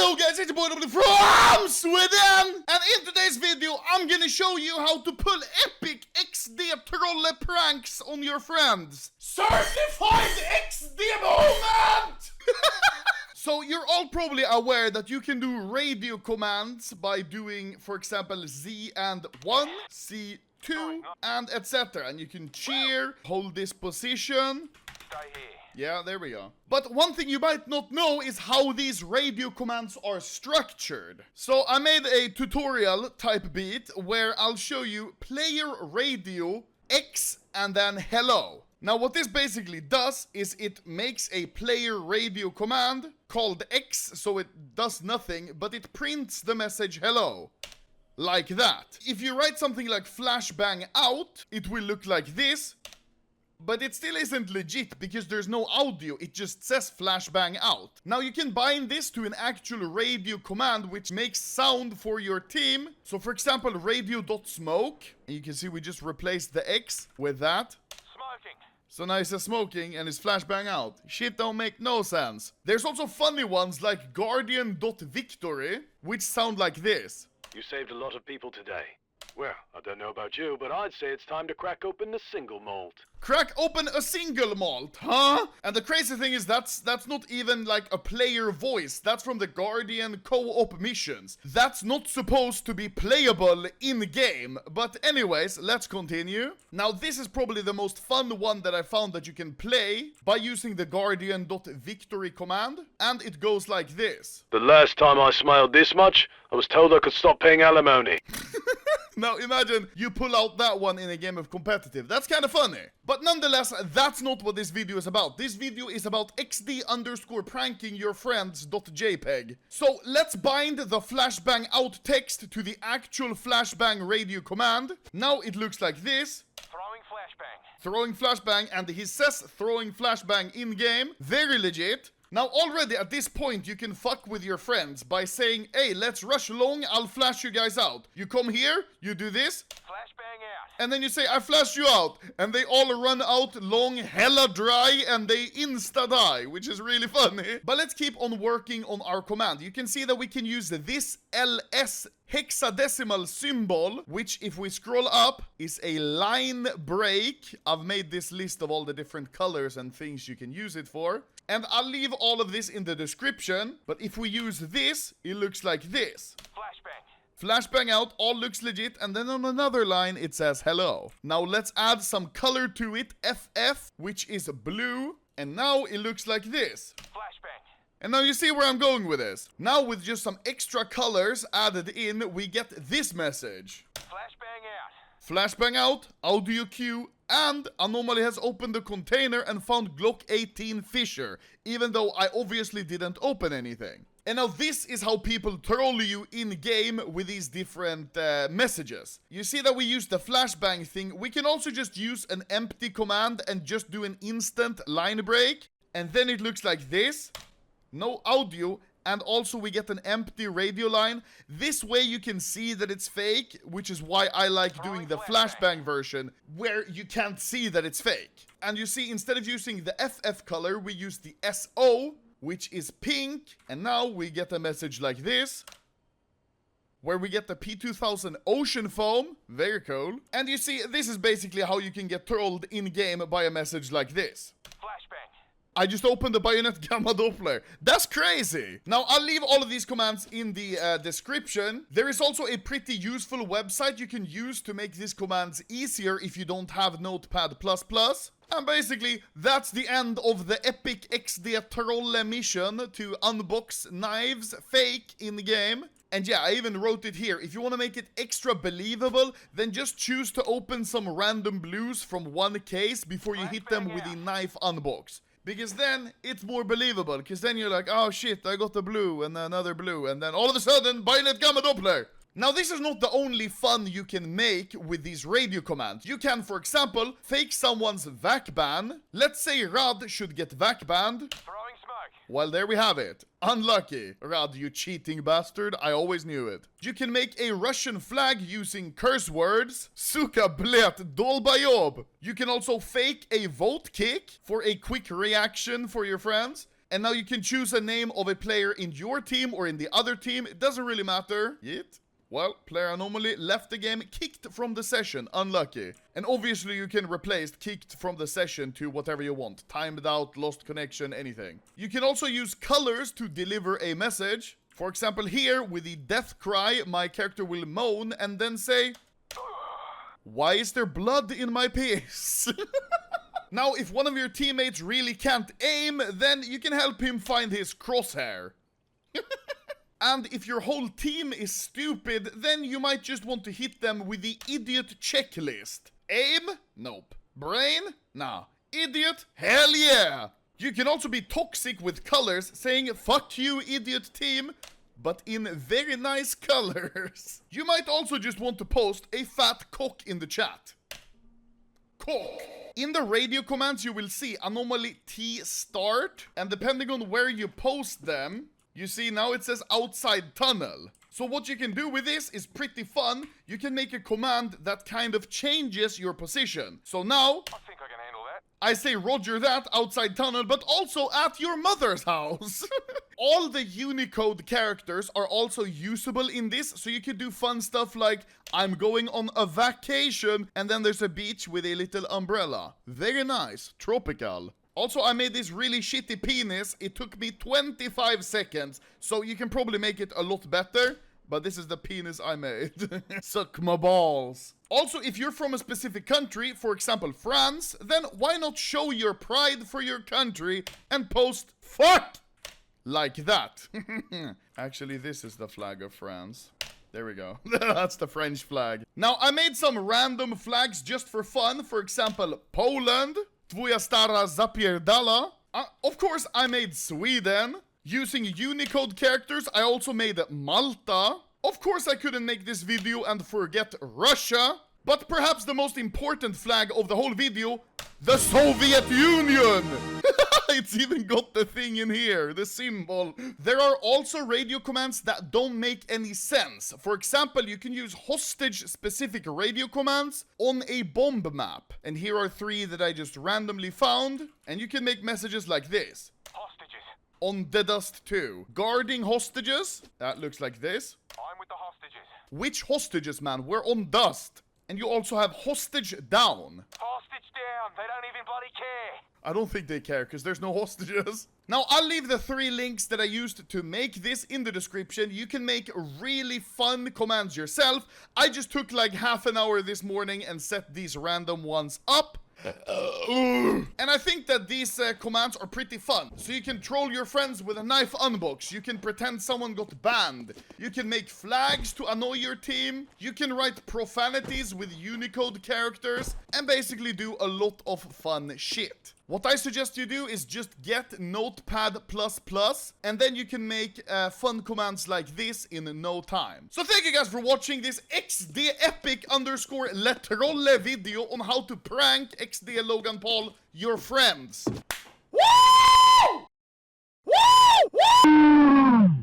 Hello guys, it's your boy Doppler from Sweden! And in today's video, I'm gonna show you how to pull epic Xdddd troll pranks on your friends. Certified Xdddd moment! So you're all probably aware that you can do radio commands by doing, for example, Z and 1, C2, and etc. And you can cheer, hold this position. Stay here. Yeah, there we go. But one thing you might not know is how these radio commands are structured. So I made a tutorial type beat where I'll show you player radio X and then hello. Now what this basically does is it makes a player radio command called X, so it does nothing, but it prints the message hello. Like that. If you write something like Flashbang Out, it will look like this. But it still isn't legit because there's no audio, it just says Flashbang Out. Now you can bind this to an actual radio command which makes sound for your team. So for example, Radio.Smoke. And you can see we just replaced the X with that. Smoking. So now it says smoking and it's Flashbang Out. Shit don't make no sense. There's also funny ones like Guardian.Victory, which sound like this. You saved a lot of people today. Well, I don't know about you, but I'd say it's time to crack open the single malt. Crack open a single malt, huh? And the crazy thing is that's not even like a player voice. That's from the Guardian co-op missions. That's not supposed to be playable in-game. But anyways, let's continue. Now this is probably the most fun one that I found that you can play by using the Guardian.Victory command. And it goes like this. The last time I smiled this much, I was told I could stop paying alimony. Now imagine you pull out that one in a game of competitive. That's kind of funny. But nonetheless, that's not what this video is about. This video is about xd_pranking your friends.jpg. So let's bind the Flashbang Out text to the actual Flashbang radio command. Now it looks like this. Throwing flashbang. Throwing flashbang, and he says throwing flashbang in game. Very legit. Now already at this point you can fuck with your friends by saying, hey, let's rush along, I'll flash you guys out. You come here, you do this. Flashbang out. And then you say, I flash you out. And they all run out long, hella dry, and they insta-die, which is really funny. But let's keep on working on our command. You can see that we can use this LS hexadecimal symbol, which if we scroll up, is a line break. I've made this list of all the different colors and things you can use it for. And I'll leave all of this in the description. But if we use this, it looks like this. Flashbang. Flashbang Out, all looks legit, and then on another line it says hello. Now let's add some color to it, FF, which is blue, and now it looks like this. Flashbang. And now you see where I'm going with this. Now with just some extra colors added in, we get this message. Flashbang out. Flashbang Out, audio cue, and Anomaly has opened the container and found Glock 18 Fisher, even though I obviously didn't open anything. And now this is how people troll you in-game with these different messages. You see that we use the flashbang thing. We can also just use an empty command and just do an instant line break. And then it looks like this. No audio. And also we get an empty radio line. This way you can see that it's fake, which is why I like doing the flashbang version, where you can't see that it's fake. And you see, instead of using the FF color, we use the SO, which is pink. And now we get a message like this, where we get the P2000 Ocean Foam. Very cool. And you see, this is basically how you can get trolled in-game by a message like this. Flashbang. I just opened the Bayonet Gamma Doppler. That's crazy. Now, I'll leave all of these commands in the description. There is also a pretty useful website you can use to make these commands easier if you don't have Notepad++. And basically, that's the end of the epic Xdddd troll mission to unbox knives fake in the game. And yeah, I even wrote it here. If you want to make it extra believable, then just choose to open some random blues from one case before you hit them with the knife unbox. Because then it's more believable. Because then you're like, oh shit, I got a blue and another blue. And then all of a sudden, Bayonet Gamma Doppler. Now this is not the only fun you can make with these radio commands. You can, for example, fake someone's VAC ban. Let's say Rad should get VAC banned. Throwing smoke. Well, there we have it. Unlucky. Rad, you cheating bastard. I always knew it. You can make a Russian flag using curse words. Suka blet dolbayob. You can also fake a vote kick for a quick reaction for your friends. And now you can choose a name of a player in your team or in the other team. It doesn't really matter. Yet. Well, player Anomaly left the game, kicked from the session, unlucky. And obviously you can replace kicked from the session to whatever you want. Timed out, lost connection, anything. You can also use colors to deliver a message. For example, here with the death cry, my character will moan and then say, "Why is there blood in my piss?" Now, if one of your teammates really can't aim, then you can help him find his crosshair. And if your whole team is stupid, then you might just want to hit them with the idiot checklist. Aim? Nope. Brain? Nah. Idiot? Hell yeah! You can also be toxic with colors, saying "fuck you, idiot team," but in very nice colors. You might also just want to post a fat cock in the chat. Cock. In the radio commands you will see Anomaly T start, and depending on where you post them, you see now it says outside tunnel. So what you can do with this is pretty fun. You can make a command that kind of changes your position. So now, I think I can handle that. I say roger that outside tunnel, but also at your mother's house. All the Unicode characters are also usable in this, so you can do fun stuff like "I'm going on a vacation," and then there's a beach with a little umbrella. Very nice. Tropical. Also, I made this really shitty penis. It took me 25 seconds, so you can probably make it a lot better. But this is the penis I made. Suck my balls. Also, if you're from a specific country, for example France, then why not show your pride for your country and post "fuck" like that. Actually, this is the flag of France. There we go. That's the French flag. Now, I made some random flags just for fun. For example, Poland. Twoja stara zapierdala. Of course, I made Sweden. Using Unicode characters, I also made Malta. Of course, I couldn't make this video and forget Russia. But perhaps the most important flag of the whole video, the Soviet Union! It's even got the thing in here, the symbol. There are also radio commands that don't make any sense. For example, you can use hostage-specific radio commands on a bomb map. And here are 3 that I just randomly found. And you can make messages like this. Hostages. On the dust 2. Guarding hostages. That looks like this. I'm with the hostages. Which hostages, man? We're on dust. And you also have hostage down. Hostage down. They don't even bloody care. I don't think they care, because there's no hostages. Now, I'll leave the 3 links that I used to make this in the description. You can make really fun commands yourself. I just took like half an hour this morning and set these random ones up. And I think that these commands are pretty fun. So you can troll your friends with a knife unbox. You can pretend someone got banned. You can make flags to annoy your team. You can write profanities with Unicode characters. And basically do a lot of fun shit. What I suggest you do is just get Notepad++, and then you can make fun commands like this in no time. So thank you guys for watching this XD_Epic_Letrolle video on how to prank XD Logan Paul, your friends. Woo! Woo! Woo!